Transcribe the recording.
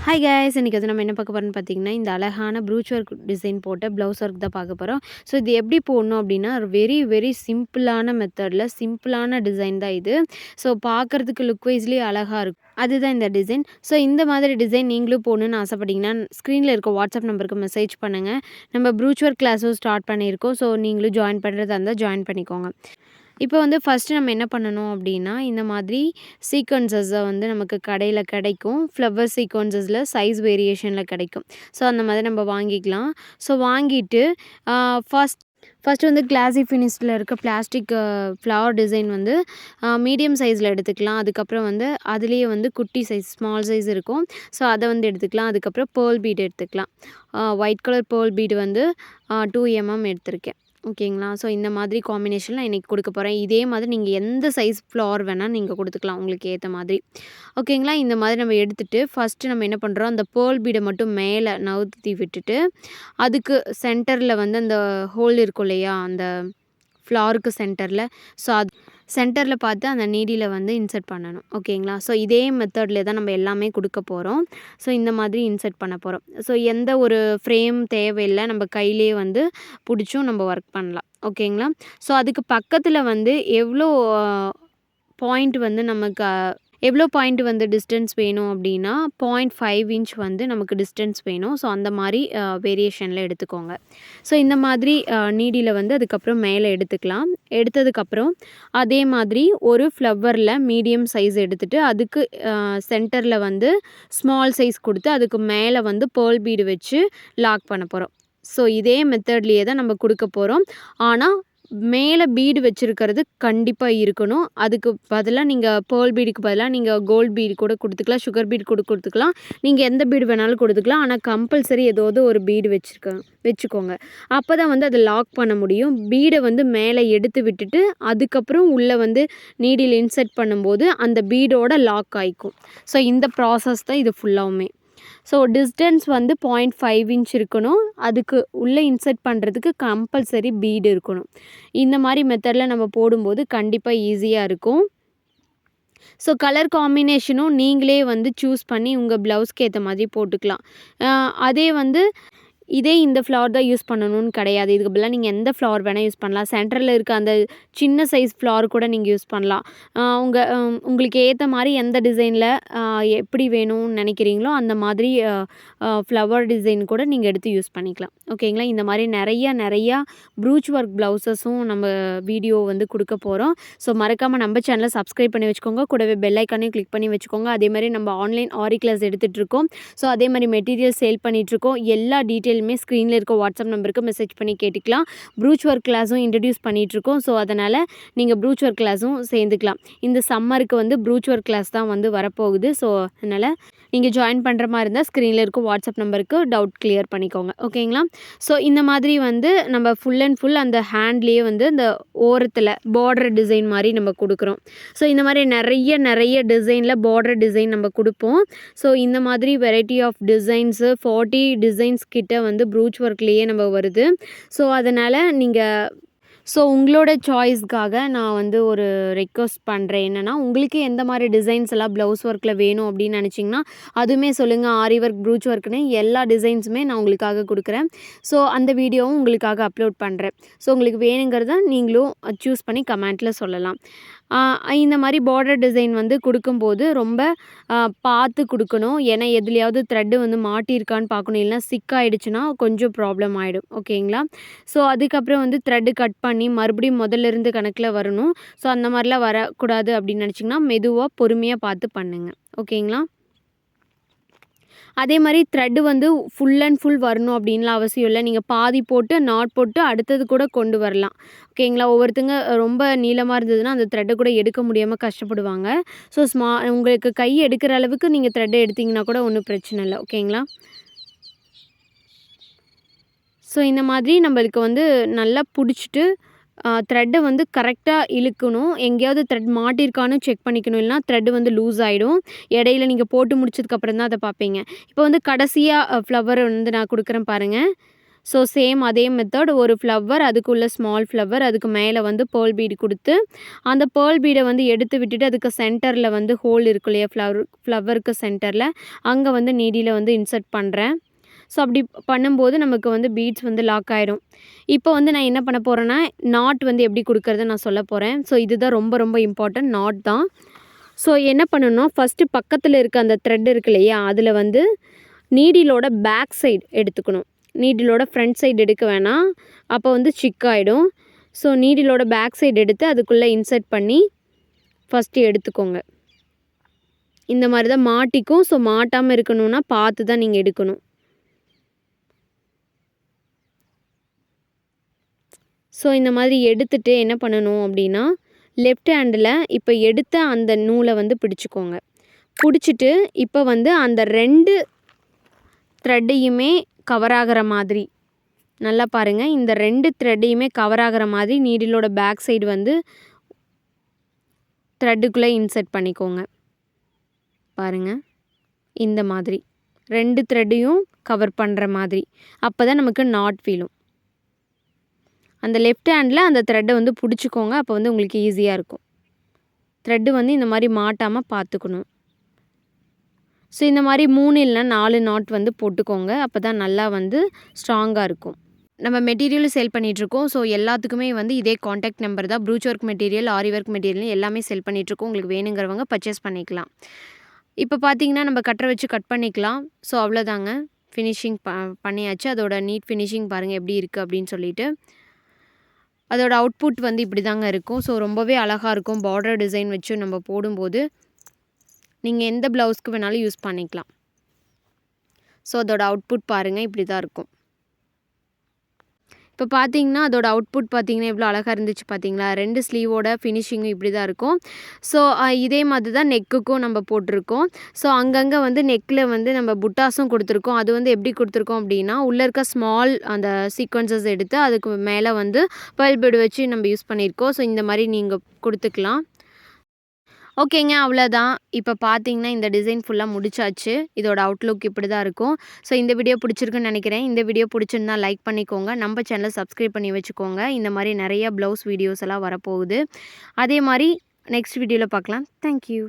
Hi guys, இன்றைக்கி வந்து நம்ம என்ன பார்க்க போகிறோம்னு பார்த்தீங்கன்னா, இந்த அழகான ப்ரூச் ஒர்க் டிசைன் போட்ட ப்ளவுஸ் ஒர்க் தான் பார்க்க போகிறோம். ஸோ இது எப்படி போடணும் அப்படின்னா, வெரி வெரி சிம்பிளான மெத்தடில் சிம்பிளான டிசைன் தான் இது. ஸோ பார்க்குறதுக்கு லுக் வைஸ்லேயே அழகாக இருக்கும். அதுதான் இந்த டிசைன். ஸோ இந்த மாதிரி டிசைன் நீங்களும் போடணுன்னு ஆசைப்பட்டீங்கன்னா, ஸ்க்ரீனில் இருக்க வாட்ஸ்அப் நம்பருக்கு மெசேஜ் பண்ணுங்கள். நம்ம ப்ரூச் ஒர்க் கிளாஸும் ஸ்டார்ட் பண்ணியிருக்கோம். ஸோ நீங்களும் ஜாயின் பண்ணுறதா இருந்தால் ஜாயின் பண்ணிக்கோங்க. இப்போ வந்து ஃபஸ்ட்டு நம்ம என்ன பண்ணணும் அப்படின்னா, இந்த மாதிரி சீக்வென்சஸை வந்து நமக்கு கடையில் கிடைக்கும். ஃப்ளவர் சீக்வென்சஸில் சைஸ் வேரியேஷனில் கிடைக்கும். ஸோ அந்த மாதிரி நம்ம வாங்கிக்கலாம். ஸோ வாங்கிட்டு ஃபஸ்ட்டு வந்து கிளாஸி ஃபினிஷில் இருக்க பிளாஸ்டிக் ஃப்ளவர் டிசைன் வந்து மீடியம் சைஸில் எடுத்துக்கலாம். அதுக்கப்புறம் வந்து அதுலேயே வந்து குட்டி சைஸ் ஸ்மால் சைஸ் இருக்கும். ஸோ அதை வந்து எடுத்துக்கலாம். அதுக்கப்புறம் பேர்ல் பீட் எடுத்துக்கலாம். ஒயிட் கலர் பேர்ல் பீடு வந்து 2 mm எடுத்திருக்கேன். ஓகேங்களா? ஸோ இந்த மாதிரி காம்பினேஷன் நான் இன்றைக்கி கொடுக்க போகிறேன். இதே மாதிரி நீங்கள் எந்த சைஸ் ஃப்ளவர் வேணால் நீங்கள் கொடுத்துக்கலாம் உங்களுக்கு ஏற்ற மாதிரி. ஓகேங்களா? இந்த மாதிரி நம்ம எடுத்துகிட்டு ஃபஸ்ட்டு நம்ம என்ன பண்ணுறோம், அந்த பேர்ல் பீடை மட்டும் மேலே நவுத்தி விட்டுட்டு, அதுக்கு சென்டரில் வந்து அந்த ஹோல் இருக்கும் இல்லையா, அந்த ஃப்ளவருக்கு சென்டரில். ஸோ அது சென்டரில் பார்த்து அந்த நீடியில் வந்து இன்சர்ட் பண்ணணும். ஓகேங்களா? ஸோ இதே மெத்தட்லேயே தான் நம்ம எல்லாமே கொடுக்க போகிறோம். ஸோ இந்த மாதிரி இன்சர்ட் பண்ண போகிறோம். ஸோ எந்த ஒரு ஃப்ரேம் தேவையில்லை, நம்ம கையிலே வந்து பிடிச்சும் நம்ம ஒர்க் பண்ணலாம். ஓகேங்களா? ஸோ அதுக்கு பக்கத்தில் வந்து எவ்வளோ பாயிண்ட் வந்து நமக்கு எவ்வளோ பாயிண்ட் வந்து டிஸ்டன்ஸ் வேணும் அப்படின்னா 0.5 இன்ச் வந்து நமக்கு டிஸ்டன்ஸ் வேணும். ஸோ அந்த மாதிரி வேரியேஷனில் எடுத்துக்கோங்க. ஸோ இந்த மாதிரி நீடியில் வந்து அதுக்கப்புறம் மேலே எடுத்துக்கலாம். எடுத்ததுக்கப்புறம் அதே மாதிரி ஒரு ஃப்ளவரில் மீடியம் சைஸ் எடுத்துகிட்டு அதுக்கு சென்டரில் வந்து ஸ்மால் சைஸ் கொடுத்து அதுக்கு மேலே வந்து பேர்ல் பீடு வச்சு லாக் பண்ண போகிறோம். ஸோ இதே மெத்தட்லேயே தான் நம்ம கொடுக்க போகிறோம். ஆனால் மேலே பீடு வச்சுருக்கிறது கண்டிப்பாக இருக்கணும். அதுக்கு பதிலாக நீங்கள் பேர்ல் பீடுக்கு பதிலாக நீங்கள் கோல்டு பீடு கூட கொடுத்துக்கலாம், சுகர் பீடு கூட கொடுத்துக்கலாம். நீங்கள் எந்த பீடு வேணாலும் கொடுத்துக்கலாம். ஆனால் கம்பல்சரி ஏதாவது ஒரு பீடு வச்சுக்கோங்க. அப்போ தான் வந்து அதை லாக் பண்ண முடியும். பீடை வந்து மேலே எடுத்து விட்டுட்டு அதுக்கப்புறம் உள்ளே வந்து நீடில் இன்சர்ட் பண்ணும்போது அந்த பீடோட லாக் ஆகிக்கும். ஸோ இந்த ப்ராசஸ் தான் இது ஃபுல்லாகவுமே. ஸோ டிஸ்டன்ஸ் வந்து 0.5 இன்ச் இருக்கணும். அதுக்கு உள்ளே இன்சர்ட் பண்ணுறதுக்கு கம்பல்சரி பீடு இருக்கணும். இந்த மாதிரி மெத்தடில் நம்ம போடும்போது கண்டிப்பாக ஈஸியாக இருக்கும். ஸோ கலர் காம்பினேஷனும் நீங்களே வந்து சூஸ் பண்ணி உங்கள் ப்ளவுஸ்க்கு ஏற்ற மாதிரி போட்டுக்கலாம். அதே வந்து இதே இந்த ஃப்ளவர் தான் யூஸ் பண்ணணும்னு கிடையாது. இதுக்கு பதிலாக நீங்கள் எந்த ஃப்ளவர் வேணால் யூஸ் பண்ணலாம். சென்டரில் இருக்க அந்த சின்ன சைஸ் ஃப்ளவர் கூட நீங்கள் யூஸ் பண்ணலாம். உங்களுக்கு ஏற்ற மாதிரி எந்த டிசைனில் எப்படி வேணும்னு நினைக்கிறீங்களோ அந்த மாதிரி ஃப்ளவர் டிசைன் கூட நீங்கள் எடுத்து யூஸ் பண்ணிக்கலாம். ஓகேங்களா? இந்த மாதிரி நிறையா ப்ரூச் ஒர்க் ப்ளவுசஸும் நம்ம வீடியோ வந்து கொடுக்க போகிறோம். ஸோ மறக்காமல் நம்ம சேனலை சப்ஸ்கிரைப் பண்ணி வச்சுக்கோங்க. கூடவே பெல் ஐக்கானையும் கிளிக் பண்ணி வச்சுக்கோங்க. அதே மாதிரி நம்ம ஆன்லைன் ஆரி கிளாஸ் எடுத்துகிட்ருக்கோம். ஸோ அதே மாதிரி மெட்டீரியல் சேல் பண்ணிகிட்ருக்கோம். எல்லா டீட்டெயிலுமே ஸ்க்ரீனில் இருக்க வாட்ஸ்அப் நம்பருக்கு மெசேஜ் பண்ணி கேட்டுக்கலாம். ப்ரூச் ஒர்க் கிளாஸும் இன்ட்ரடியூஸ் பண்ணிகிட்ருக்கோம். ஸோ அதனால் நீங்கள் ப்ரூச் ஒர்க் கிளாஸும் சேர்ந்துக்கலாம். இந்த சம்மருக்கு வந்து ப்ரூச் ஒர்க் கிளாஸ் தான் வந்து வரப்போகுது. ஸோ அதனால் நீங்கள் ஜாயின் பண்ணுற மாதிரி இருந்தால் ஸ்க்ரீனில் இருக்க வாட்ஸ்அப் நம்பருக்கு டவுட் கிளியர் பண்ணிக்கோங்க. ஓகேங்களா? ஸோ இந்த மாதிரி வந்து நம்ம ஃபுல் அண்ட் ஃபுல் அந்த ஹேண்ட்லேயே வந்து அந்த ஓரத்தில் பார்டர் டிசைன் மாதிரி நம்ம கொடுக்குறோம். ஸோ இந்த மாதிரி நிறைய டிசைனில் பார்டர் டிசைன் நம்ம கொடுப்போம். ஸோ இந்த மாதிரி வெரைட்டி ஆஃப் டிசைன்ஸு 40 டிசைன்ஸ் கிட்ட வந்து ப்ரூச் ஒர்க்லேயே நம்ம வருது. ஸோ அதனால் உங்களோட சாய்ஸ்க்காக நான் வந்து ஒரு ரெக்வஸ்ட் பண்ணுறேன். என்னென்னா, உங்களுக்கு எந்த மாதிரி டிசைன்ஸ் எல்லாம் ப்ளவுஸ் ஒர்க்கில் வேணும் அப்படின்னு நினச்சிங்கன்னா அதுவுமே சொல்லுங்கள். ஆரி ஒர்க், ப்ரூச் ஒர்க்குன்னு எல்லா டிசைன்ஸுமே நான் உங்களுக்காக கொடுக்குறேன். ஸோ அந்த வீடியோவும் உங்களுக்காக அப்லோட் பண்ணுறேன். ஸோ உங்களுக்கு வேணுங்கிறத நீங்களும் சூஸ் பண்ணி கமெண்ட்டில் சொல்லலாம். இந்த மாதிரி பார்டர் டிசைன் வந்து கொடுக்கும்போது ரொம்ப பார்த்து கொடுக்கணும். ஏன்னா எதுலையாவது த்ரெட்டு வந்து மாட்டியிருக்கான்னு பார்க்கணும். இல்லைனா சிக் ஆகிடுச்சுன்னா கொஞ்சம் ப்ராப்ளம் ஆகிடும். ஓகேங்களா? ஸோ அதுக்கப்புறம் வந்து த்ரெட்டு கட் பண்ணி மறுபடியும் முதல்லேருந்து கணக்கில் வரணும். ஸோ அந்த மாதிரிலாம் வரக்கூடாது அப்படின்னு நினச்சிங்கன்னா மெதுவாக பொறுமையாக பார்த்து பண்ணுங்கள். ஓகேங்களா? அதே மாதிரி த்ரெட்டு வந்து ஃபுல் அண்ட் ஃபுல் வரணும் அப்படின்லாம் அவசியம் இல்லை. நீங்கள் பாதி போட்டு நாட் போட்டு அடுத்தது கூட கொண்டு வரலாம். ஓகேங்களா? ஒவ்வொருத்தங்க ரொம்ப நீளமாக இருந்ததுன்னா அந்த த்ரெட்டை கூட எடுக்க முடியாமல் கஷ்டப்படுவாங்க. ஸோ உங்களுக்கு கை எடுக்கிற அளவுக்கு நீங்கள் த்ரெட்டை எடுத்திங்கன்னா கூட ஒன்றும் பிரச்சனை இல்லை. ஓகேங்களா? ஸோ இந்த மாதிரி நம்மளுக்கு வந்து நல்லா பிடிச்சிட்டு த்ரெட்டை வந்து கரெக்டாக இழுக்கணும். எங்கேயாவது த்ரெட் மாட்டியிருக்கான்னு செக் பண்ணிக்கணும். இல்லைனா த்ரெட்டு வந்து லூஸ் ஆகிடும். இடையில நீங்கள் போட்டு முடிச்சதுக்கப்புறம் தான் அதை பார்ப்பீங்க. இப்போ வந்து கடைசியாக ஃப்ளவர் வந்து நான் கொடுக்குறேன் பாருங்கள். ஸோ சேம் அதே மெத்தட் ஒரு ஃப்ளவர், அதுக்குள்ள ஸ்மால் ஃப்ளவர், அதுக்கு மேலே வந்து பேர்ல் பீடு கொடுத்து அந்த பேர்ல் பீடை வந்து எடுத்து விட்டுட்டு அதுக்கு சென்டரில் வந்து ஹோல் இருக்கு இல்லையா, ஃப்ளவருக்கு சென்டரில் அங்கே வந்து நீடியில் வந்து இன்சர்ட் பண்ணுறேன். ஸோ அப்படி பண்ணும்போது நமக்கு வந்து பீட்ஸ் வந்து லாக் ஆகிடும். இப்போ வந்து நான் என்ன பண்ண போகிறேன்னா, நாட் வந்து எப்படி கொடுக்கறத நான் சொல்ல போகிறேன். ஸோ இதுதான் ரொம்ப ரொம்ப இம்பார்ட்டன்ட், நாட் தான். ஸோ என்ன பண்ணணும்னா, ஃபஸ்ட்டு பக்கத்தில் இருக்க அந்த த்ரெட் இருக்கு இல்லையா, அதில் வந்து நீடிலோட பேக் சைடு எடுத்துக்கணும். நீடிலோட ஃப்ரண்ட் சைடு எடுக்க வேணாம், அப்போ வந்து சிக்காயிடும். ஸோ நீடிலோட பேக் சைடு எடுத்து அதுக்குள்ளே இன்சர்ட் பண்ணி ஃபஸ்ட்டு எடுத்துக்கோங்க. இந்த மாதிரி தான் மாட்டிக்கும். ஸோ மாட்டாமல் இருக்கணும்னா பார்த்து தான் நீங்கள் எடுக்கணும். ஸோ இந்த மாதிரி எடுத்துகிட்டு என்ன பண்ணணும் அப்படின்னா, லெஃப்ட் ஹேண்டில் இப்போ எடுத்த அந்த நூலை வந்து பிடிச்சிக்கோங்க. பிடிச்சிட்டு இப்போ வந்து அந்த 2 த்ரெட்டையுமே கவர் ஆகிற மாதிரி நல்லா பாருங்கள். இந்த 2 த்ரெட்டையுமே கவர் ஆகிற மாதிரி நீடிலோட பேக் சைடு வந்து த்ரெட்டுக்குள்ளே இன்சர்ட் பண்ணிக்கோங்க. பாருங்கள், இந்த மாதிரி 2 த்ரெட்டையும் கவர் பண்ணுற மாதிரி. அப்போ தான் நமக்கு நாட் வீழும். அந்த லெஃப்ட் ஹேண்டில் அந்த த்ரெட்டை வந்து பிடிச்சிக்கோங்க. அப்போ வந்து உங்களுக்கு ஈஸியாக இருக்கும். த்ரெட்டு வந்து இந்த மாதிரி மாட்டாமல் பார்த்துக்கணும். ஸோ இந்த மாதிரி 3 இல்லைனா 4 நாட் வந்து போட்டுக்கோங்க. அப்போ தான் நல்லா வந்து ஸ்ட்ராங்காக இருக்கும். நம்ம மெட்டீரியல் சேல் பண்ணிகிட்ருக்கோம். ஸோ எல்லாத்துக்குமே வந்து இதே காண்டாக்ட் நம்பர் தான். ப்ரூச் ஒர்க் மெட்டீரியல், ஆரி ஒர்க் மெட்டீரியல் எல்லாமே செல் பண்ணிகிட்ருக்கோம். உங்களுக்கு வேணுங்கிறவங்க பர்ச்சேஸ் பண்ணிக்கலாம். இப்போ பார்த்தீங்கன்னா நம்ம கட்டரை வச்சு கட் பண்ணிக்கலாம். ஸோ அவ்வளோதாங்க, ஃபினிஷிங் பண்ணியாச்சு. அதோட நீட் ஃபினிஷிங் பாருங்கள் எப்படி இருக்குது அப்படின்னு சொல்லிட்டு. அதோட அவுட்புட் வந்து இப்படி தாங்க இருக்கும். ஸோ ரொம்பவே அழகாக இருக்கும். பார்டர் டிசைன் வச்சு நம்ம போடும்போது நீங்கள் எந்த ப்ளவுஸ்க்கு வேணாலும் யூஸ் பண்ணிக்கலாம். ஸோ அதோட அவுட்புட் பாருங்கள் இப்படி தான் இருக்கும். இப்போ பார்த்தீங்கன்னா அதோட அவுட்புட் பார்த்தீங்கன்னா எவ்வளோ அழகாக இருந்துச்சு பார்த்தீங்களா. 2 ஸ்லீவோட ஃபினிஷிங்கும் இப்படி தான் இருக்கும். ஸோ இதே மாதிரி தான் நெக்குக்கும் நம்ம போட்டிருக்கோம். ஸோ அங்கங்கே வந்து நெக்கில் வந்து நம்ம புட்டாஸும் கொடுத்துருக்கோம். அது வந்து எப்படி கொடுத்துருக்கோம் அப்படின்னா, உள்ளே இருக்க ஸ்மால் அந்த சீக்வன்சஸ் எடுத்து அதுக்கு மேலே வந்து பேர்ல் பீடு வச்சு நம்ம யூஸ் பண்ணியிருக்கோம். ஸோ இந்த மாதிரி நீங்கள் கொடுத்துக்கலாம். ஓகேங்க, அவ்வளோதான். இப்போ பார்த்தீங்கன்னா இந்த டிசைன் ஃபுல்லாக முடிச்சாச்சு. இதோட அவுட்லுக் இப்படி தான் இருக்கும். ஸோ இந்த வீடியோ பிடிச்சிருக்குன்னு நினைக்கிறேன். இந்த வீடியோ பிடிச்சிருந்தா லைக் பண்ணிக்கோங்க. நம்ம சேனலை சப்ஸ்கிரைப் பண்ணி வச்சுக்கோங்க. இந்த மாதிரி நிறைய ப்ளவுஸ் வீடியோஸ் எல்லாம் வரப்போகுது. அதே மாதிரி நெக்ஸ்ட் வீடியோவில் பார்க்கலாம். தேங்க்யூ.